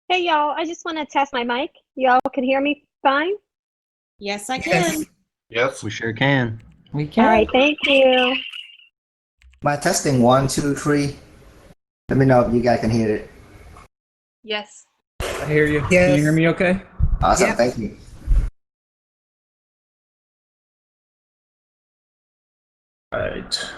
Hey y'all, I just want to test my mic. Y'all can hear me fine? Yes, I Yes. can. Yes. We sure can. We All can. right, thank you. My testing 1, 2, 3. Let me know if you guys can hear it. Yes. I hear you. Can you hear Yes. me okay? Awesome, Yes. thank you. All right.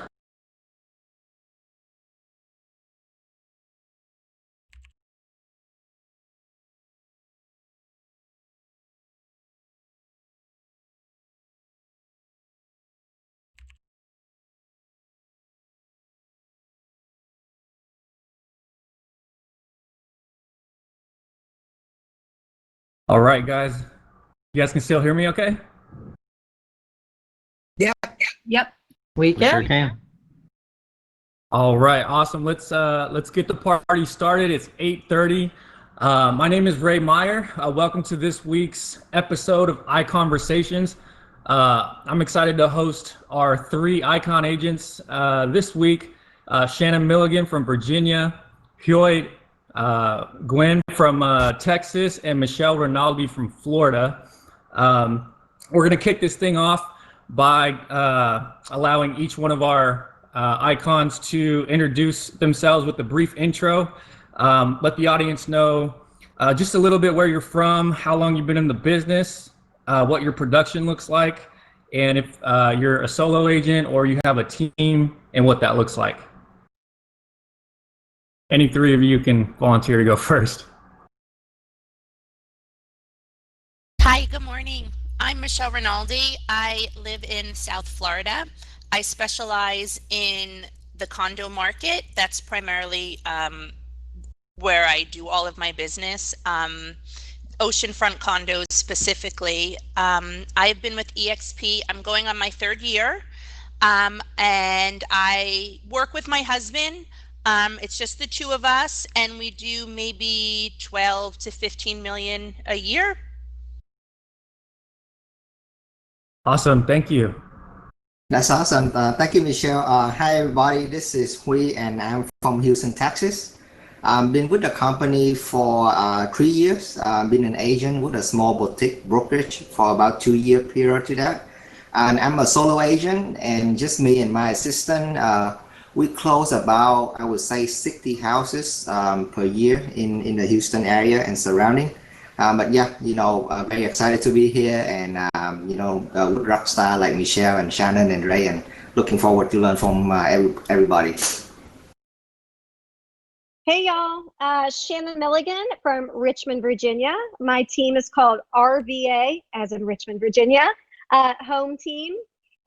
All right, guys. You guys can still hear me okay? Yeah. Yep. We We sure can. can. All right, awesome. Let's get the party started. It's 8:30. My name is Ray Meyer. Welcome to this week's episode of ICONversations. I'm excited to host our three Icon agents this week. Shannon Milligan from Virginia, Hyoid Gwen from Texas, and Michelle Rinaldi from Florida. We're going to kick this thing off by allowing each one of our icons to introduce themselves with a brief intro. Let the audience know just a little bit where you're from, how long you've been in the business, what your production looks like, and if you're a solo agent or you have a team, and what that looks like. Any three of you can volunteer to go first. Hi, good morning. I'm Michelle Rinaldi. I live in South Florida. I specialize in the condo market. That's primarily where I do all of my business. Oceanfront condos specifically. I've been with EXP. I'm going on my third year. And I work with my husband. It's just the two of us, and we do maybe 12 to 15 million a year. Awesome, thank you. That's awesome. Thank you, Michelle. Hi, everybody. This is Hui, and I'm from Houston, Texas. I've been with the company for 3 years. I've been an agent with a small boutique brokerage for about 2 year period to that. And I'm a solo agent, and just me and my assistant. We close about, I would say, 60 houses per year in the Houston area and surrounding. But yeah, very excited to be here, and with rock star like Michelle and Shannon and Ray, and looking forward to learn from everybody. Hey y'all, Shannon Milligan from Richmond, Virginia. My team is called RVA, as in Richmond, Virginia, home team.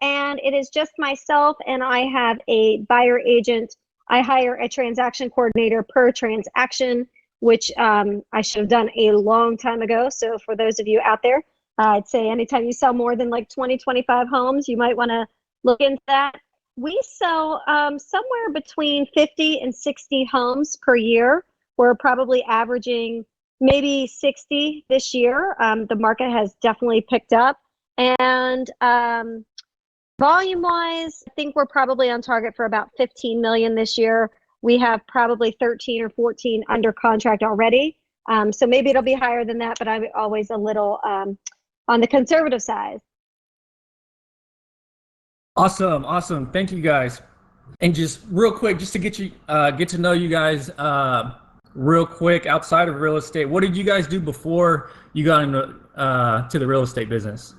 And it is just myself, and I have a buyer agent. I hire a transaction coordinator per transaction, which I should have done a long time ago. So for those of you out there, I'd say anytime you sell more than like 20, 25 homes, you might want to look into that. We sell somewhere between 50 and 60 homes per year. We're probably averaging maybe 60 this year. The market has definitely picked up. And volume-wise, I think we're probably on target for about 15 million this year. We have probably 13 or 14 under contract already. So maybe it'll be higher than that, but I'm always a little on the conservative side. Awesome. Thank you guys. And just real quick, just to get to know you guys real quick outside of real estate, what did you guys do before you got into to the real estate business?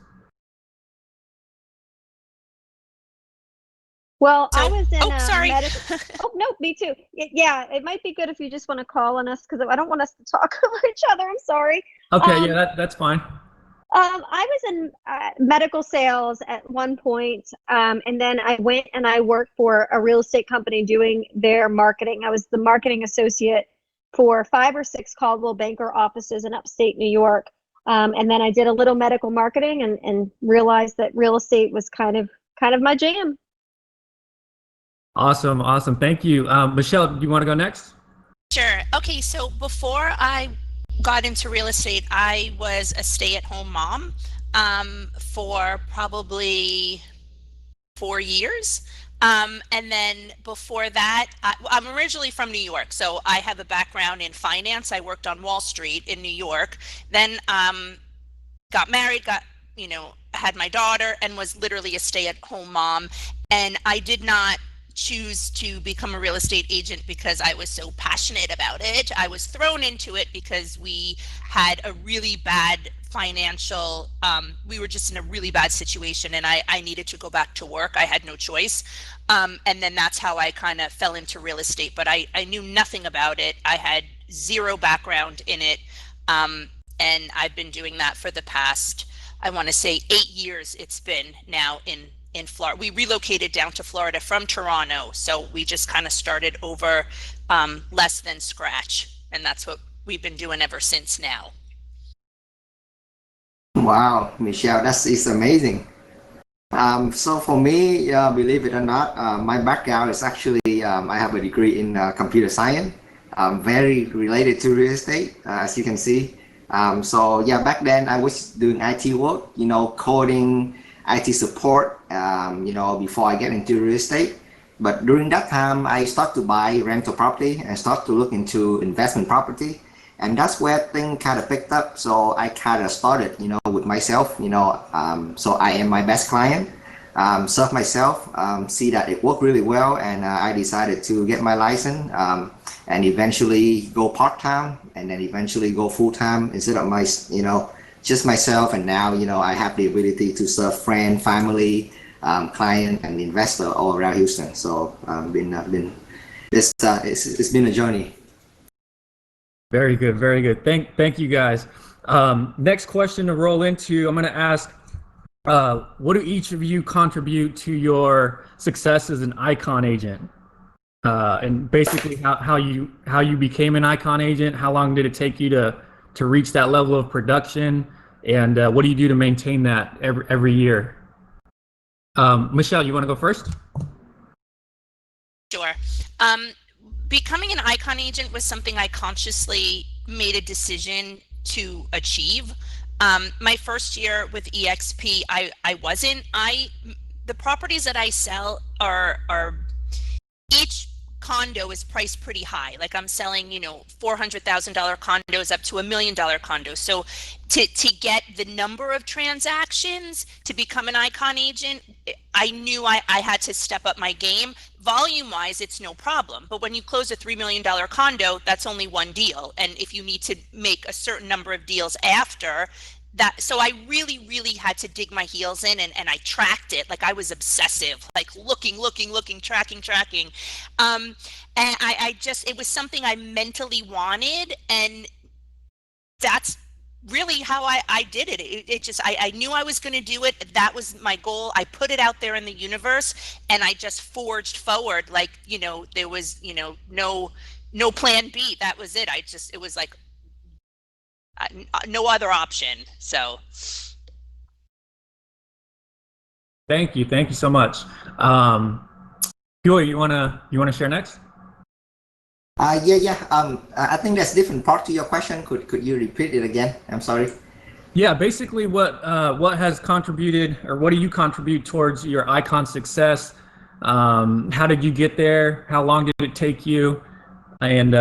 Well, So, I was in sorry. medical. Oh, no, me too. Yeah, it might be good if you just want to call on us, because I don't want us to talk over each other. I'm sorry. Okay, yeah, that's fine. I was in medical sales at one point, and then I went and I worked for a real estate company doing their marketing. I was the marketing associate for 5 or 6 Caldwell Banker offices in upstate New York. And then I did a little medical marketing and realized that real estate was kind of my jam. Awesome. Thank you. Michelle, do you want to go next? Sure. Okay, so before I got into real estate, I was a stay-at-home mom for probably 4 years. And then before that, I'm originally from New York, so I have a background in finance. I worked on Wall Street in New York, then got married, had my daughter, and was literally a stay-at-home mom. And I did not choose to become a real estate agent because I was so passionate about it. I was thrown into it because we had a really bad financial, we were just in a really bad situation, and I needed to go back to work. I had no choice. And then that's how I kind of fell into real estate, but I knew nothing about it. I had zero background in it. And I've been doing that for the past, I want to say 8 years it's been now in Florida. We relocated down to Florida from Toronto, so we just kind of started over less than scratch, and that's what we've been doing ever since now. Wow, Michelle, is amazing. So for me, believe it or not, my background is actually, I have a degree in computer science, very related to real estate, as you can see. So yeah, back then I was doing IT work, coding, IT support, before I get into real estate. But during that time, I start to buy rental property and start to look into investment property. And that's where things kind of picked up. So I kind of started, with myself, so I am my best client, serve myself, see that it worked really well. And I decided to get my license and eventually go part-time and then eventually go full-time instead of just myself. And now, I have the ability to serve friend, family, client and investor all around Houston. So it's been a journey. Very good, very good. Thank you guys. Next question to roll into, I'm going to ask, what do each of you contribute to your success as an ICON agent? And basically how you became an ICON agent, how long did it take you to reach that level of production, and what do you do to maintain that every year? Michelle, you want to go first? Sure. Becoming an ICON agent was something I consciously made a decision to achieve. My first year with EXP, I wasn't. The properties that I sell are each condo is priced pretty high. Like I'm selling, $400,000 condos up to $1 million condos. So to get the number of transactions to become an ICON agent, I knew I had to step up my game. Volume wise, it's no problem. But when you close a $3 million condo, that's only one deal. And if you need to make a certain number of deals after that, so I really had to dig my heels in and I tracked it. Like I was obsessive, like looking, tracking. And it was something I mentally wanted, and that's really how I did it. It just, I knew I was going to do it. That was my goal. I put it out there in the universe and I just forged forward. Like, there was, no plan B. That was it. It was like, no other option. So. Thank you so much. Huey, you wanna share next? Yeah. I think there's different part to your question. Could you repeat it again? I'm sorry. Yeah, basically what has contributed, or what do you contribute towards your ICON success? How did you get there? How long did it take you? And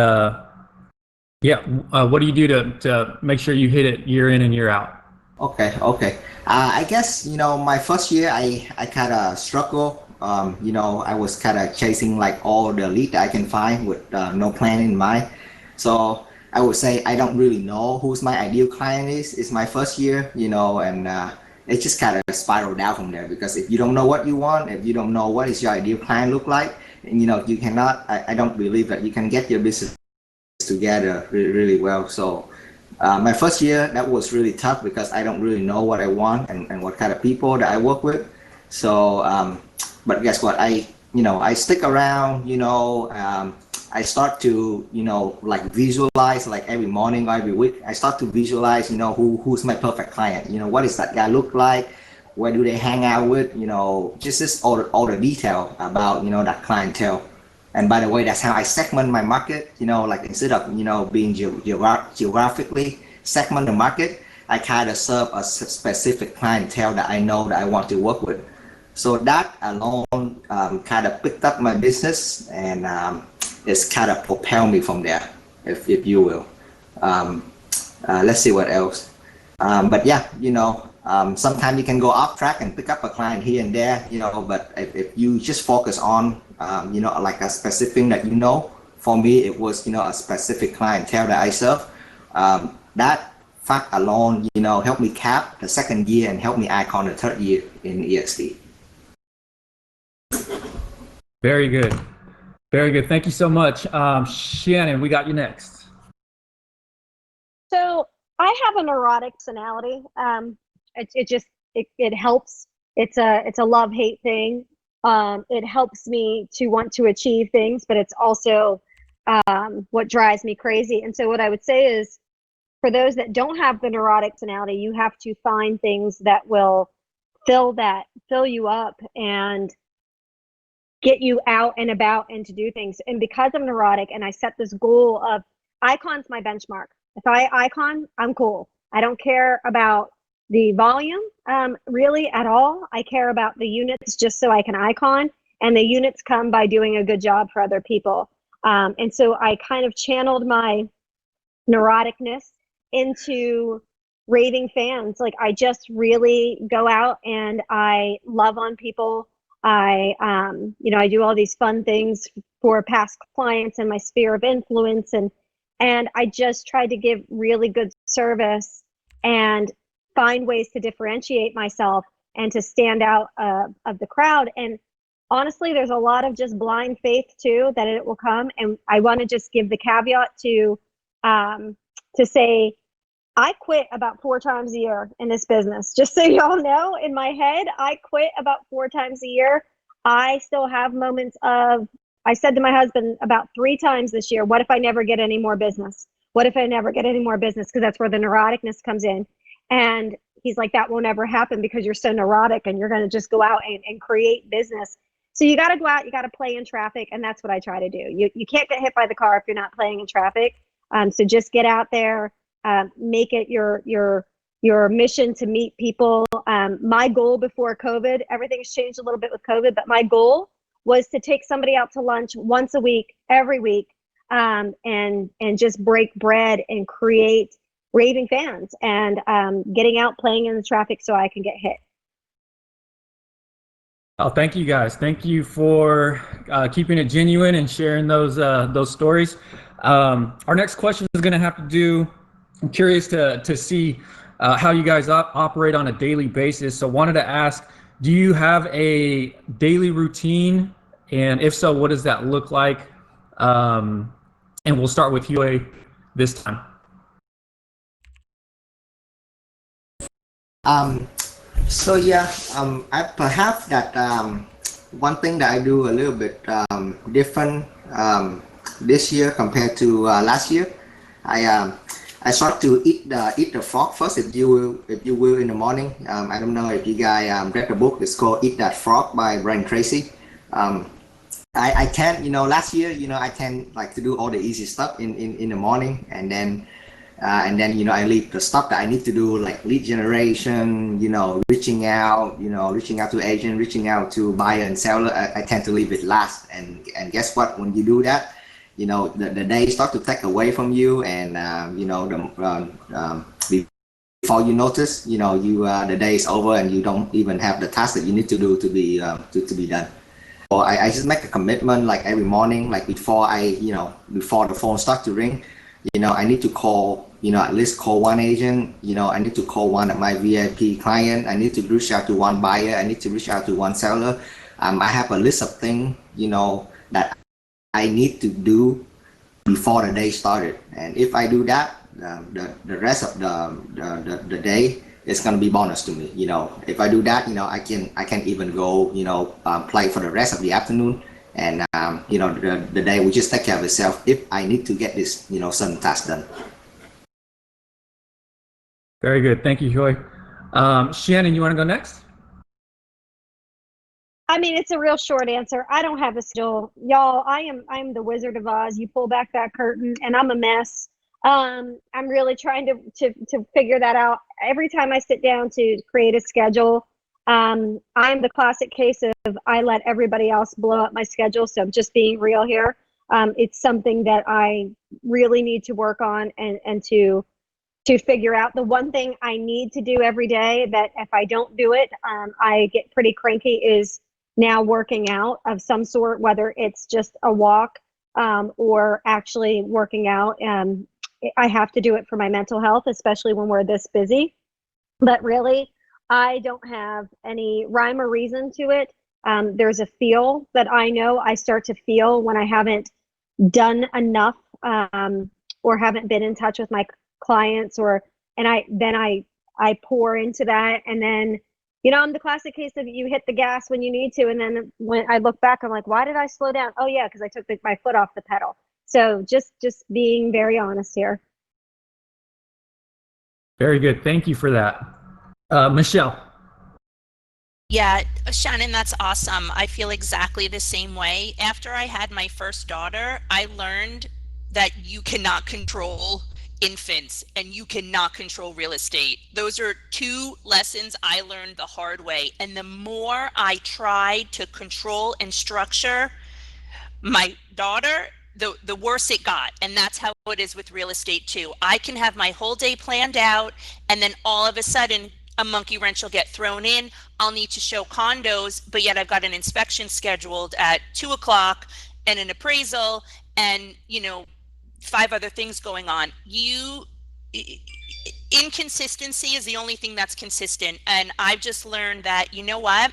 what do you do to make sure you hit it year in and year out? Okay. I guess, my first year I kind of struggled. I was kind of chasing like all the lead that I can find with no plan in mind. So I would say I don't really know who's my ideal client is. It's my first year, and it just kind of spiraled down from there, because if you don't know what you want, if you don't know what is your ideal client look like, and you cannot, I don't believe that you can get your business together really well. So my first year, that was really tough because I don't really know what I want and what kind of people that I work with. So but guess what, I stick around. I start to like visualize, like every morning or every week I start to visualize who's my perfect client, what does that guy look like, where do they hang out with, just all the detail about that clientele. And by the way, that's how I segment my market, like instead of being geographically segment the market, I kind of serve a specific clientele that I know that I want to work with. So that alone kind of picked up my business, and it's kind of propelled me from there, if you will. Um, let's see what else. But yeah, sometimes you can go off track and pick up a client here and there, but if you just focus on, like a specific thing that for me, it was, a specific clientele that I serve. That fact alone, helped me cap the second year and helped me icon the third year in EXP. Very good. Very good. Thank you so much. Shannon, we got you next. So I have a neurotic personality. It helps. It's a love-hate thing. It helps me to want to achieve things, but it's also what drives me crazy. And so what I would say is, for those that don't have the neurotic personality, you have to find things that will fill you up and get you out and about and to do things. And because I'm neurotic and I set this goal of icon's my benchmark. If I icon, I'm cool. I don't care about the volume really at all. I care about the units just so I can icon, and the units come by doing a good job for other people. And so I kind of channeled my neuroticness into raving fans. Like, I just really go out and I love on people. I do all these fun things for past clients and my sphere of influence, and I just tried to give really good service and find ways to differentiate myself and to stand out of the crowd. And honestly, there's a lot of just blind faith too, that it will come. And I want to just give the caveat to say, I quit about 4 times a year in this business. Just so y'all know, in my head, I quit about 4 times a year. I still have moments of, I said to my husband about 3 times this year, what if I never get any more business? What if I never get any more business? Because that's where the neuroticness comes in. And he's like, that won't ever happen because you're so neurotic and you're going to just go out and create business. So you got to go out, you got to play in traffic. And that's what I try to do. You can't get hit by the car if you're not playing in traffic. So just get out there, make it your mission to meet people. My goal before COVID, everything's changed a little bit with COVID, but my goal was to take somebody out to lunch once a week, every week, and just break bread and create raving fans, and getting out playing in the traffic so I can get hit. Oh, thank you guys. Thank you for keeping it genuine and sharing those stories. Our next question is going to have to do, I'm curious to see how you guys operate on a daily basis. So wanted to ask, do you have a daily routine? And if so, what does that look like? And we'll start with Huey this time. So yeah, I perhaps that one thing that I do a little bit different this year compared to last year. I start to eat the frog first, if you will, in the morning. I don't know if you guys read the book. It's called Eat That Frog by Brian Tracy. I tend, last year, I tend like to do all the easy stuff in the morning, and then I leave the stuff that I need to do, like lead generation, reaching out to agent, reaching out to buyer and seller. I tend to leave it last, and guess what? When you do that, the day start to take away from you, and before you notice, the day is over, and you don't even have the task that you need to do to be done. Or I just make a commitment, like every morning, like before the phone starts to ring, I need to call, at least call one agent, I need to call one of my VIP client, I need to reach out to one buyer, I need to reach out to one seller. I have a list of things, that I need to do before the day started. And if I do that, the rest of the day is going to be bonus to me. If I do that, I can even go, play for the rest of the afternoon. And the day will just take care of itself if I need to get this certain task done. Very good. Thank you, Huey. Shannon, you want to go next? I mean, it's a real short answer. I don't have a schedule, y'all. I'm the Wizard of Oz. You pull back that curtain, and I'm a mess. I'm really trying to figure that out. Every time I sit down to create a schedule, I'm the classic case of I let everybody else blow up my schedule. So I'm just being real here. It's something that I really need to work on and to figure out. The one thing I need to do every day that if I don't do it, I get pretty cranky is now working out of some sort, whether it's just a walk or actually working out. I have to do it for my mental health, especially when we're this busy. But really, I don't have any rhyme or reason to it. There's a feel that I know I start to feel when I haven't done enough or haven't been in touch with my clients, and I pour into that, and then I'm the classic case of you hit the gas when you need to, and then when I look back, I'm like, why did I slow down? Oh yeah, because I took my foot off the pedal. So just being very honest here. Very good. Thank you for that. Michelle. Yeah, Shannon, that's awesome. I feel exactly the same way. After I had my first daughter, I learned that you cannot control infants and you cannot control real estate. Those are two lessons I learned the hard way. And the more I tried to control and structure my daughter, the worse it got. And that's how it is with real estate too. I can have my whole day planned out, and then all of a sudden a monkey wrench will get thrown in. I'll need to show condos, but yet I've got an inspection scheduled at 2 o'clock and an appraisal and 5 other things going on. Inconsistency is the only thing that's consistent. And I've just learned that, you know what?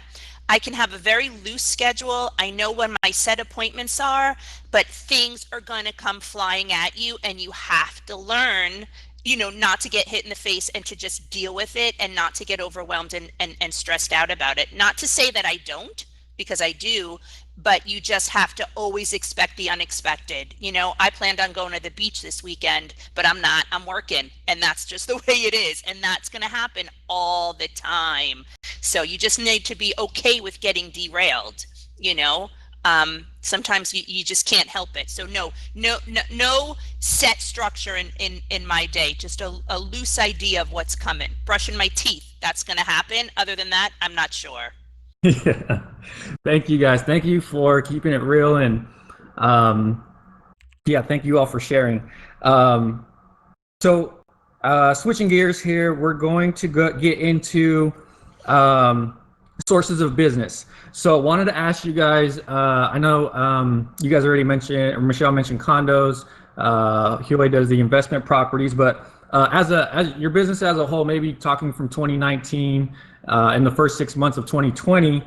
I can have a very loose schedule. I know when my set appointments are, but things are going to come flying at you, and you have to learn, not to get hit in the face and to just deal with it and not to get overwhelmed and stressed out about it. Not to say that I don't, because I do, but you just have to always expect the unexpected. I planned on going to the beach this weekend, but I'm not. I'm working, and that's just the way it is, and that's going to happen all the time. So you just need to be okay with getting derailed. Sometimes you just can't help it. So no set structure in my day, just a loose idea of what's coming. Brushing my teeth, that's going to happen. Other than that, I'm not sure. Yeah. Thank you guys. Thank you for keeping it real, and thank you all for sharing. So switching gears here, we're going to get into sources of business. So I wanted to ask you guys, I know you guys already mentioned, or Michelle mentioned condos, Huey does the investment properties, but as your business as a whole, maybe talking from 2019 in the first 6 months of 2020,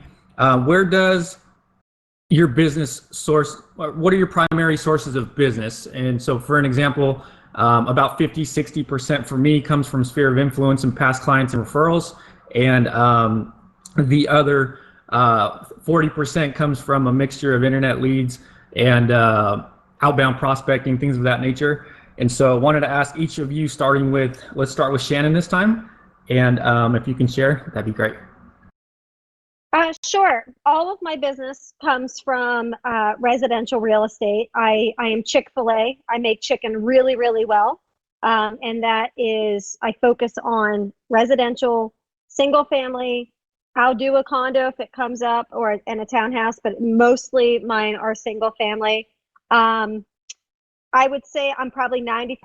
where does your business source, what are your primary sources of business? And so for an example, about 50-60% for me comes from sphere of influence and past clients and referrals, and the other 40% comes from a mixture of internet leads and outbound prospecting, things of that nature. And so I wanted to ask each of you, let's start with Shannon this time, and if you can share, that'd be great. Sure. All of my business comes from residential real estate. I am Chick-fil-A. I make chicken really, really well. And that is, I focus on residential, single family. I'll do a condo if it comes up, or in a townhouse, but mostly mine are single family. I would say I'm probably 90%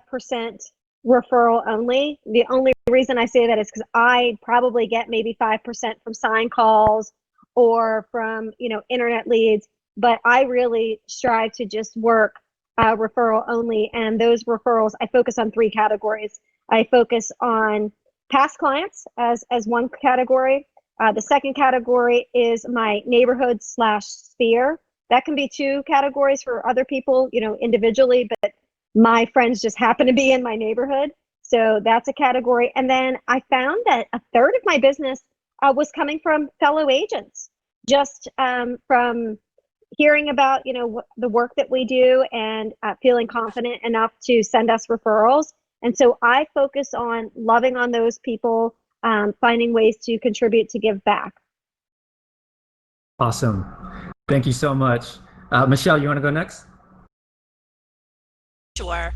referral only. The only reason I say that is because I probably get maybe 5% from sign calls or from internet leads, but I really strive to just work referral only. And those referrals, I focus on 3 categories. I focus on past clients as one category. The second category is my neighborhood / sphere. That can be 2 categories for other people, individually, but my friends just happen to be in my neighborhood. So that's a category. And then I found that a third of my business was coming from fellow agents, just from hearing about, the work that we do and feeling confident enough to send us referrals. And so I focus on loving on those people, finding ways to contribute, to give back. Awesome. Thank you so much. Michelle, you want to go next? Sure.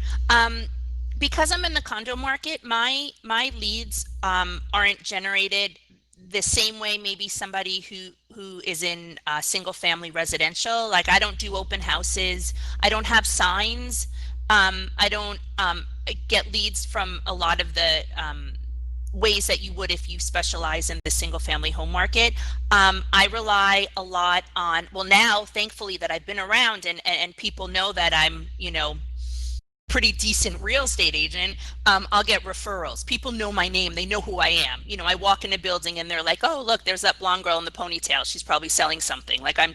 Because I'm in the condo market, my leads aren't generated the same way maybe somebody who is in single family residential, like I don't do open houses, I don't have signs, I don't get leads from a lot of the ways that you would if you specialize in the single family home market. I rely a lot on, well, now thankfully that I've been around and people know that I'm, pretty decent real estate agent, I'll get referrals. People know my name. They know who I am. I walk in a building and they're like, oh, look, there's that blonde girl in the ponytail. She's probably selling something. Like I'm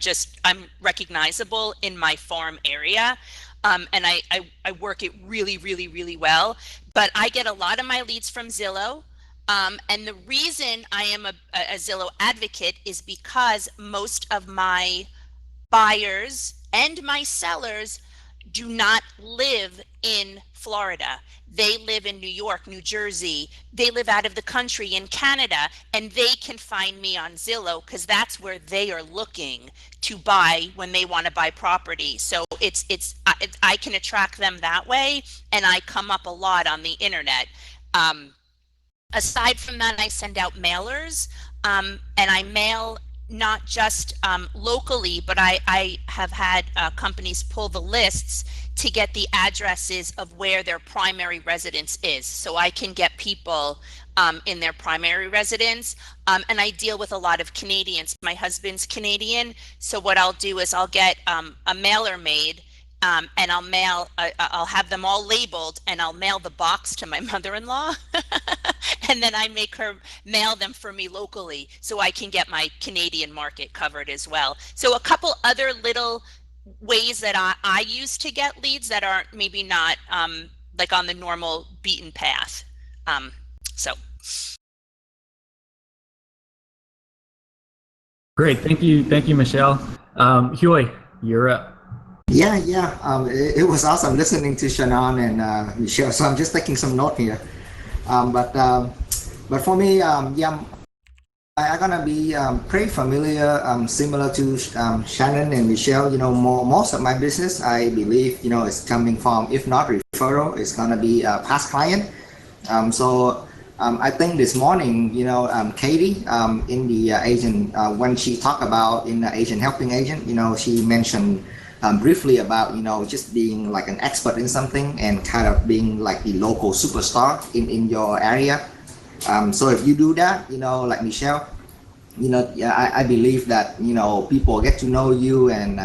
recognizable in my farm area. And I work it really, really, really well. But I get a lot of my leads from Zillow. And the reason I am a Zillow advocate is because most of my buyers and my sellers do not live in Florida. They live in New York, New Jersey. They live out of the country in Canada, and they can find me on Zillow because that's where they are looking to buy when they want to buy property. So I can attract them that way, and I come up a lot on the internet. Aside from that, I send out mailers, and I mail not just locally, but I have had companies pull the lists to get the addresses of where their primary residence is. So I can get people in their primary residence. And I deal with a lot of Canadians. My husband's Canadian. So what I'll do is I'll get a mailer made, and I'll have them all labeled, and I'll mail the box to my mother-in-law. And then I make her mail them for me locally so I can get my Canadian market covered as well. So a couple other little ways that I use to get leads that aren't maybe not like on the normal beaten path. So. Great. Thank you, Michelle. Huey, you're up. Yeah. It was awesome listening to Shannon and Michelle. So I'm just taking some note here. But for me, yeah, I'm gonna be pretty familiar, similar to Shannon and Michelle. Most of my business, I believe, is coming from, if not referral, it's gonna be a past client. I think this morning, Katie, in the agent, when she talked about in the agent helping agent, she mentioned briefly about, just being like an expert in something and kind of being like the local superstar in your area. So if you do that, like Michelle, I believe that, people get to know you, and,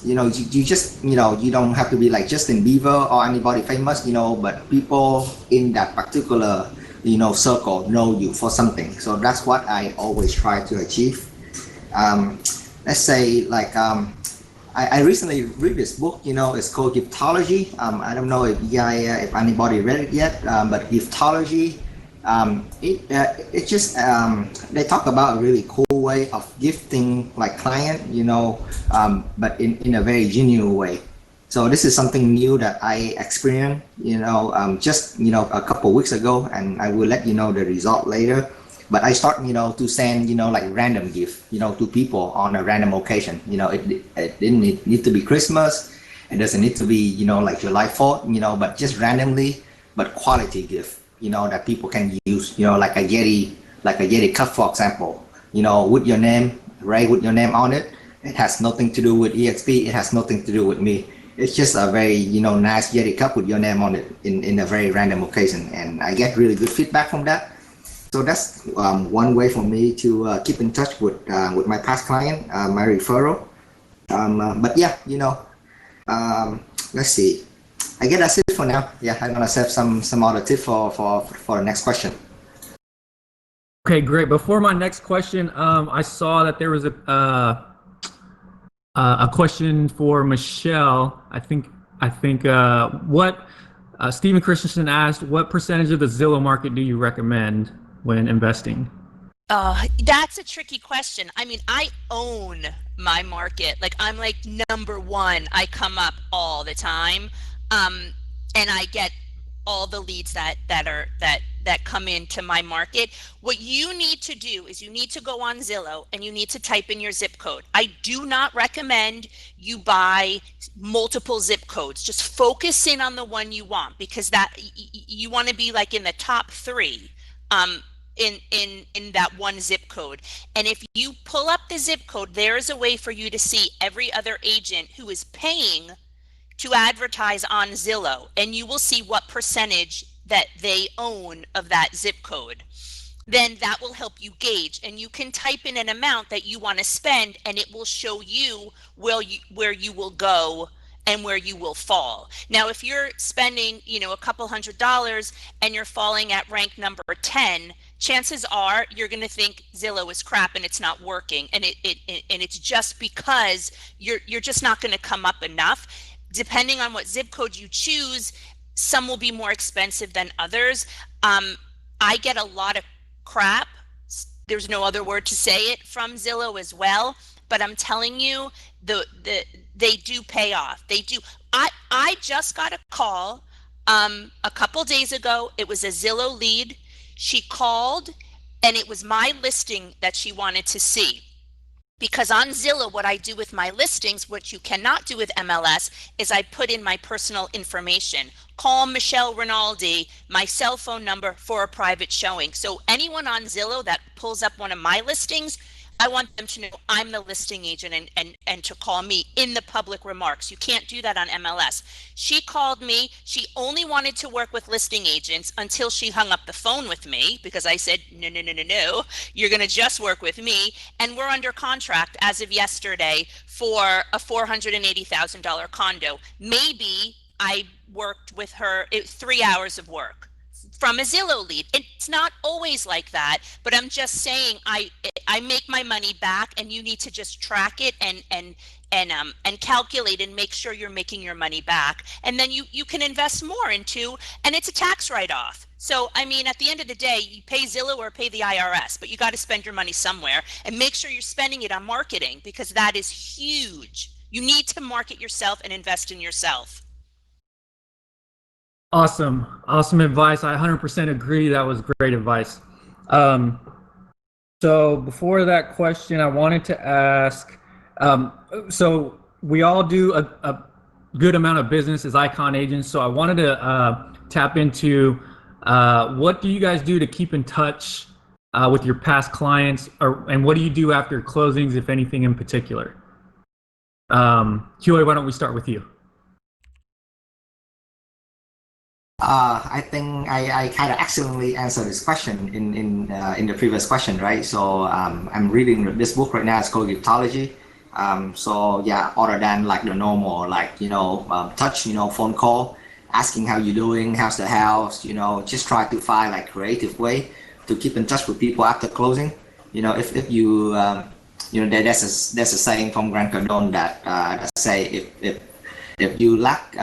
you just, you don't have to be like Justin Bieber or anybody famous, but people in that particular, circle know you for something. So that's what I always try to achieve. Let's say like, I recently read this book, it's called Giftology. I don't know if anybody read it yet, but Giftology, it just, they talk about a really cool way of gifting like client, but in a very genuine way. So this is something new that I experienced, just, a couple of weeks ago, and I will let you know the result later. But I start, to send, like random gift, to people on a random occasion. It didn't need to be Christmas. It doesn't need to be, like July 4th, but just randomly, but quality gift, that people can use, like a Yeti cup, for example, with your name, Ray, with your name on it. It has nothing to do with EXP. It has nothing to do with me. It's just a very, nice Yeti cup with your name on it in a very random occasion. And I get really good feedback from that. So that's one way for me to keep in touch with my past client, my referral. But yeah, let's see. I guess that's it for now. Yeah, I'm gonna save some other tip for the next question. Okay, great. Before my next question, I saw that there was a question for Michelle. I think what Stephen Christensen asked, what percentage of the Zillow market do you recommend when investing? That's a tricky question. I mean, I own my market. Like I'm like number one. I come up all the time, and I get all the leads that come into my market. What you need to do is you need to go on Zillow and you need to type in your zip code. I do not recommend you buy multiple zip codes. Just focus in on the one you want, because that you want to be like in the top three. in that one zip code. And if you pull up the zip code, there is a way for you to see every other agent who is paying to advertise on Zillow, and you will see what percentage that they own of that zip code. Then that will help you gauge, and you can type in an amount that you want to spend, and it will show you where you will go and where you will fall. Now, if you're spending, a couple $100 and you're falling at rank number 10, chances are you're going to think Zillow is crap and it's not working, and it's just because you're just not going to come up enough. Depending on what zip code you choose, some will be more expensive than others. I get a lot of crap, there's no other word to say it, from Zillow as well, but I'm telling you, they do pay off. They do. I just got a call a couple days ago. It was a Zillow lead. She called, and it was my listing that she wanted to see. Because on Zillow, what I do with my listings, which you cannot do with MLS, is I put in my personal information. Call Michelle Rinaldi, my cell phone number, for a private showing. So anyone on Zillow that pulls up one of my listings, I want them to know I'm the listing agent and to call me in the public remarks. You can't do that on MLS. She called me. She only wanted to work with listing agents until she hung up the phone with me, because I said, no, you're going to just work with me. And we're under contract as of yesterday for a $480,000 condo. Maybe I worked with her 3 hours of work from a Zillow lead. It's not always like that, but I'm just saying I make my money back, and you need to just track it and calculate and make sure you're making your money back. And then you can invest more into, and it's a tax write-off. So, I mean, at the end of the day, you pay Zillow or pay the IRS, but you got to spend your money somewhere, and make sure you're spending it on marketing, because that is huge. You need to market yourself and invest in yourself. Awesome advice. I 100% agree. That was great advice. So before that question, I wanted to ask, so we all do a good amount of business as Icon agents. So I wanted to tap into what do you guys do to keep in touch with your past clients, and what do you do after closings, if anything in particular? Huey, why don't we start with you? I think I kind of accidentally answered this question in the previous question, right? So I'm reading this book right now. It's called Giftology. So yeah, other than like the normal, like touch, phone call, asking how you're doing, how's the house, just try to find like creative way to keep in touch with people after closing. If you there's a saying from Grant Cardone that say if you lack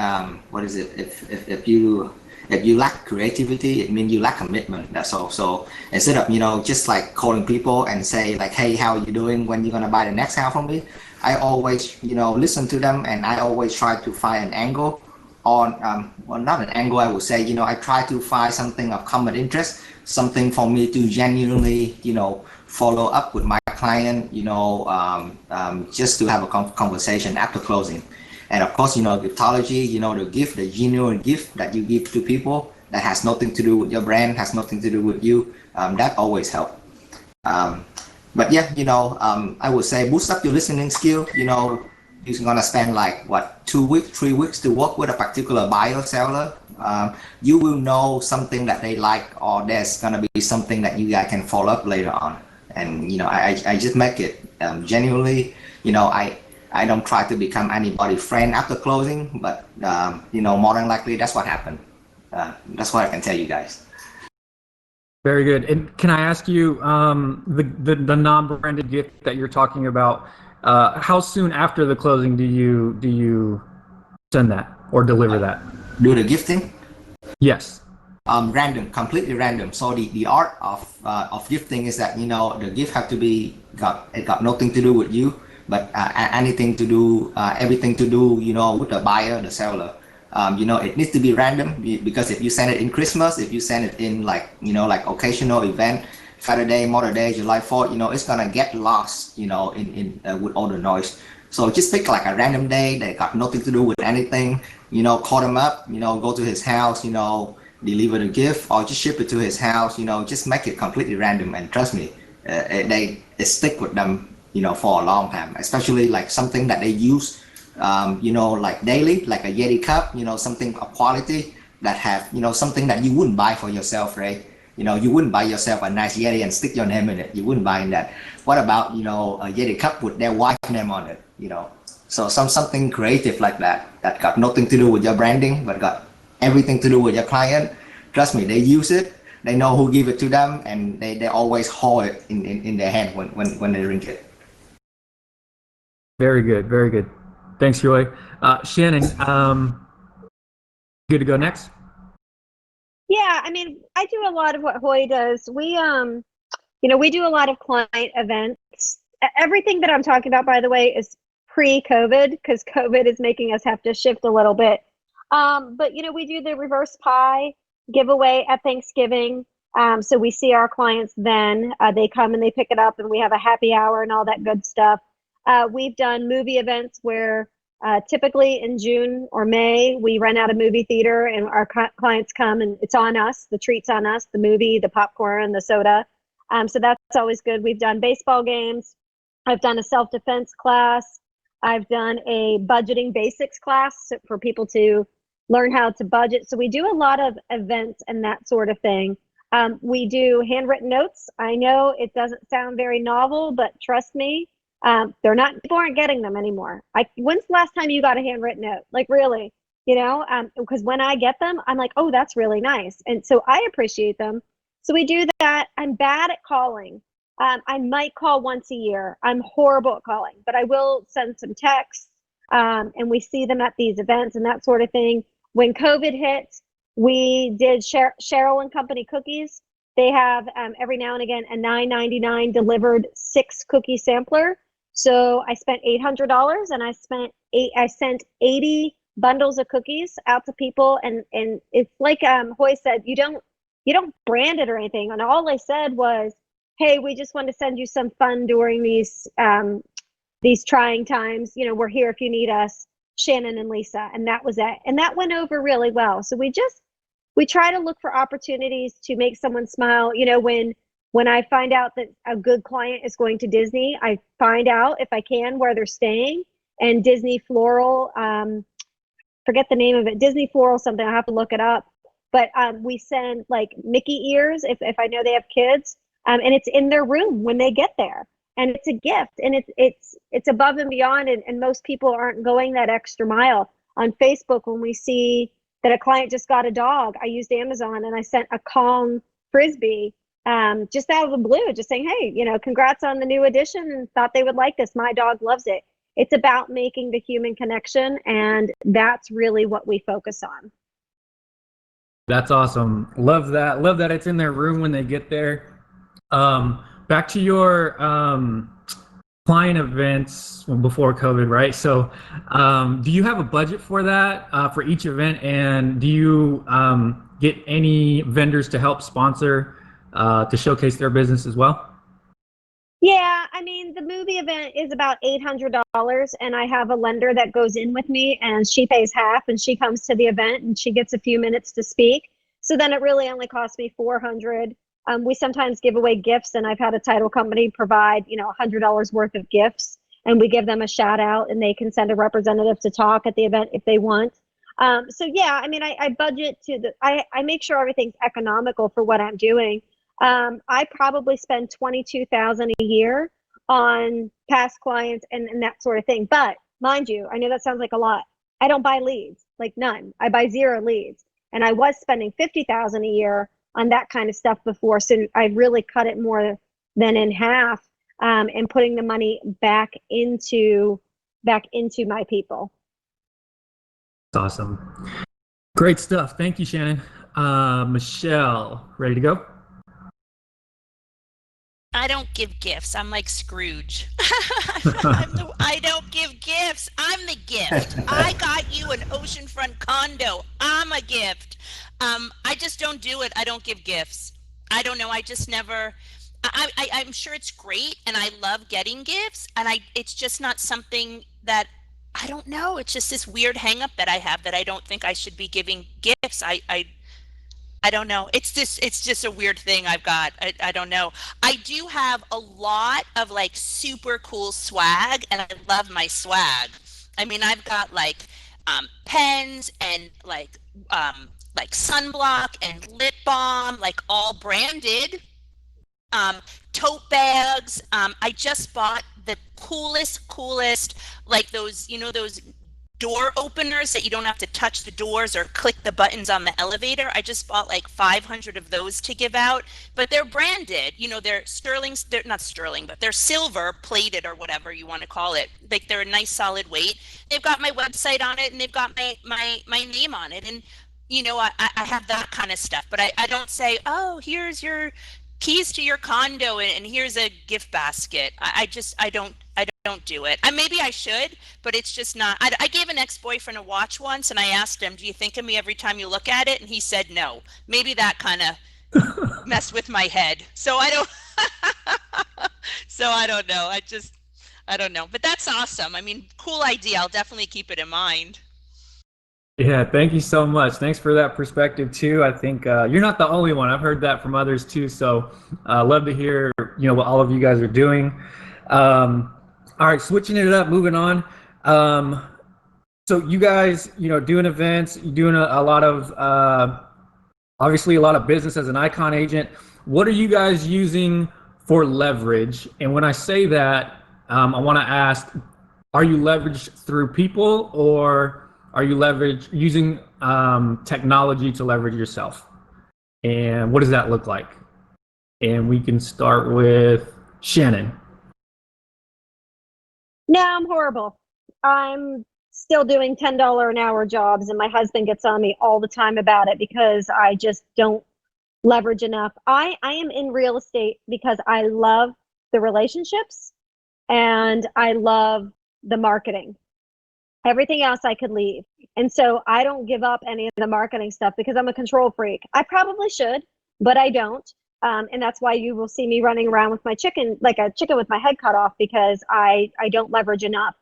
if you lack creativity, it means you lack commitment. That's all. So instead of just like calling people and say like, hey, how are you doing, when you're gonna buy the next house from me, I always listen to them, and I always try to find an angle on well, not an angle, I would say, I try to find something of common interest, something for me to genuinely follow up with my client, just to have a conversation after closing. And of course, giftology, the gift, the genuine gift that you give to people that has nothing to do with your brand, has nothing to do with you, that always helps. But yeah, I would say boost up your listening skill. You're gonna spend like 2 weeks, 3 weeks to work with a particular buyer or seller. You will know something that they like, or there's gonna be something that you guys can follow up later on. And I just make it genuinely. I don't try to become anybody's friend after closing, but more than likely that's what happened. That's what I can tell you guys. Very good. And can I ask you, the non-branded gift that you're talking about, how soon after the closing do you send that or deliver that? Do the gifting? Yes. Random, completely random. So the art of gifting is that the gift have to be got nothing to do with you, but anything to do, everything to do, with the buyer, the seller. It needs to be random, because if you send it in Christmas, if you send it in like occasional event, Father's Day, Mother's Day, July 4th, it's gonna get lost, in with all the noise. So just pick like a random day that got nothing to do with anything, call him up, go to his house, deliver the gift, or just ship it to his house. Just make it completely random, and trust me, it stick with them, for a long time. Especially like something that they use, like daily, like a Yeti cup, something of quality that have, something that you wouldn't buy for yourself, right? You wouldn't buy yourself a nice Yeti and stick your name in it. You wouldn't buy that. What about, a Yeti cup with their wife name on it, So something creative like that got nothing to do with your branding, but got everything to do with your client. Trust me, they use it. They know who give it to them, and they always hold it in their hand when they drink it. Very good, very good. Thanks, Joy. Shannon, good to go next? Yeah, I mean, I do a lot of what Hoy does. We we do a lot of client events. Everything that I'm talking about, by the way, is pre-COVID, because COVID is making us have to shift a little bit. But we do the reverse pie giveaway at Thanksgiving. So we see our clients then. They come and they pick it up, and we have a happy hour and all that good stuff. We've done movie events where typically in June or May, we rent out a movie theater, and our clients come, and it's on us. The treat's on us, the movie, the popcorn, the soda. So that's always good. We've done baseball games. I've done a self-defense class. I've done a budgeting basics class for people to learn how to budget. So we do a lot of events and that sort of thing. We do handwritten notes. I know it doesn't sound very novel, but trust me, people aren't getting them anymore. When's the last time you got a handwritten note? Like, really, because when I get them, I'm like, oh, that's really nice. And so I appreciate them. So we do that. I'm bad at calling. I might call once a year. I'm horrible at calling, but I will send some texts, and we see them at these events and that sort of thing. When COVID hit, we did Cheryl and Company cookies. They have every now and again a $9.99 delivered 6 cookie sampler. So I spent $800, and I sent 80 bundles of cookies out to people, and it's like Hoy said, you don't brand it or anything. And all I said was, hey, we just want to send you some fun during these trying times. We're here if you need us, Shannon and Lisa. And that was it. And that went over really well. So we try to look for opportunities to make someone smile. When I find out that a good client is going to Disney, I find out, if I can, where they're staying. And Disney Floral, forget the name of it, Disney Floral something, I have to look it up. But we send like Mickey ears if I know they have kids. And it's in their room when they get there, and it's a gift, and it's above and beyond, and most people aren't going that extra mile. On Facebook, when we see that a client just got a dog, I used Amazon, and I sent a Kong Frisbee just out of the blue, just saying, hey, congrats on the new addition, and thought they would like this. My dog loves it. It's about making the human connection, and that's really what we focus on. That's awesome. Love that. Love that it's in their room when they get there. Back to your client events before COVID, right? So do you have a budget for that, for each event? And do you get any vendors to help sponsor, to showcase their business as well? Yeah, I mean, the movie event is about $800, and I have a lender that goes in with me, and she pays half, and she comes to the event, and she gets a few minutes to speak. So then it really only costs me $400. We sometimes give away gifts, and I've had a title company provide, $100 worth of gifts, and we give them a shout out, and they can send a representative to talk at the event if they want. So yeah, I mean, I budget I make sure everything's economical for what I'm doing. I probably spend $22,000 a year on past clients and that sort of thing. But mind you, I know that sounds like a lot. I don't buy leads, like none. I buy 0 leads, and I was spending $50,000 a year on that kind of stuff before. So I really cut it more than in half, and putting the money back into my people. That's awesome. Great stuff. Thank you, Shannon. Michelle, ready to go? I don't give gifts. I'm like Scrooge. I don't give gifts. I'm the gift. I got you an oceanfront condo. I'm a gift. I just don't do it. I don't give gifts. I don't know. I just never. I'm sure it's great, and I love getting gifts, and it's just not something that, I don't know. It's just this weird hang up that I have, that I don't think I should be giving gifts. I I don't know. It's just a weird thing I've got. I don't know. I do have a lot of like super cool swag, and I love my swag. I mean, I've got pens and like sunblock and lip balm, like all branded. um, Tote bags. I just bought the coolest, like those, those door openers that you don't have to touch the doors or click the buttons on the elevator. I just bought like 500 of those to give out, but they're branded. They're sterling, they're not sterling, but they're silver plated or whatever you want to call it. Like they're a nice solid weight. They've got my website on it and they've got my name on it. And I have that kind of stuff, but I don't say, oh, here's your keys to your condo and here's a gift basket. I don't do it. Maybe I should, but it's just not. I gave an ex-boyfriend a watch once and I asked him, do you think of me every time you look at it? And he said no. Maybe that kind of messed with my head. So I don't so I don't know. I don't know. But that's awesome. I mean, cool idea. I'll definitely keep it in mind. Yeah, thank you so much. Thanks for that perspective too. I think you're not the only one. I've heard that from others too. So love to hear what all of you guys are doing. All right, switching it up, moving on. So you guys, doing events, you're doing a lot of obviously a lot of business as an icon agent. What are you guys using for leverage? And when I say that, I want to ask, are you leveraged through people or are you using technology to leverage yourself? And what does that look like? And we can start with Shannon. No, I'm horrible. I'm still doing $10 an hour jobs, and my husband gets on me all the time about it because I just don't leverage enough. I am in real estate because I love the relationships and I love the marketing. Everything else I could leave. And so I don't give up any of the marketing stuff because I'm a control freak. I probably should, but I don't. And that's why you will see me running around with my chicken, like a chicken with my head cut off, because I don't leverage enough.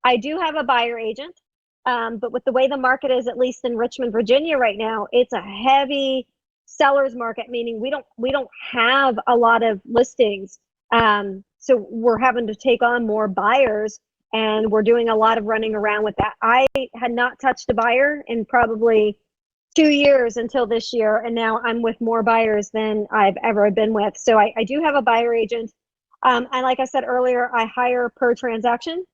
I do have a buyer agent, but with the way the market is, at least in Richmond, Virginia right now, it's a heavy seller's market, meaning we don't have a lot of listings. So we're having to take on more buyers. And we're doing a lot of running around with that. I had not touched a buyer in probably 2 years until this year. And now I'm with more buyers than I've ever been with. So I do have a buyer agent. And like I said earlier, I hire per transaction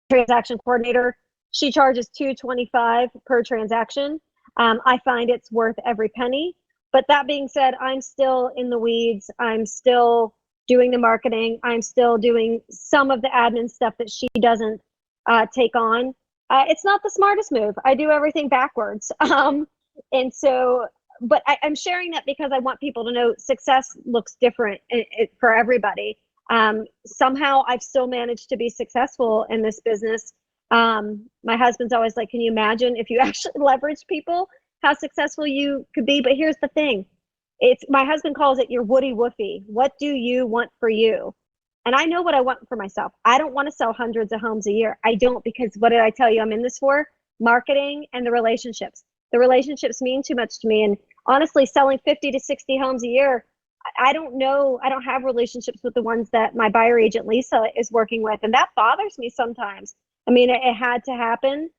coordinator. She charges $225 per transaction. I find it's worth every penny. But that being said, I'm still in the weeds. I'm still doing the marketing. I'm still doing some of the admin stuff that she doesn't take on. It's not the smartest move. I do everything backwards. And so, but I'm sharing that because I want people to know success looks different for everybody. Somehow I've still managed to be successful in this business. My husband's always like, can you imagine if you actually leverage people, how successful you could be? But here's the thing. My husband calls it your woody woofy. What do you want for you? And I know what I want for myself. I don't want to sell hundreds of homes a year. I don't, because what did I tell you I'm in this for? Marketing and the relationships. The relationships mean too much to me. And honestly, selling 50 to 60 homes a year, I don't know. I don't have relationships with the ones that my buyer agent, Lisa, is working with. And that bothers me sometimes. I mean, it had to happen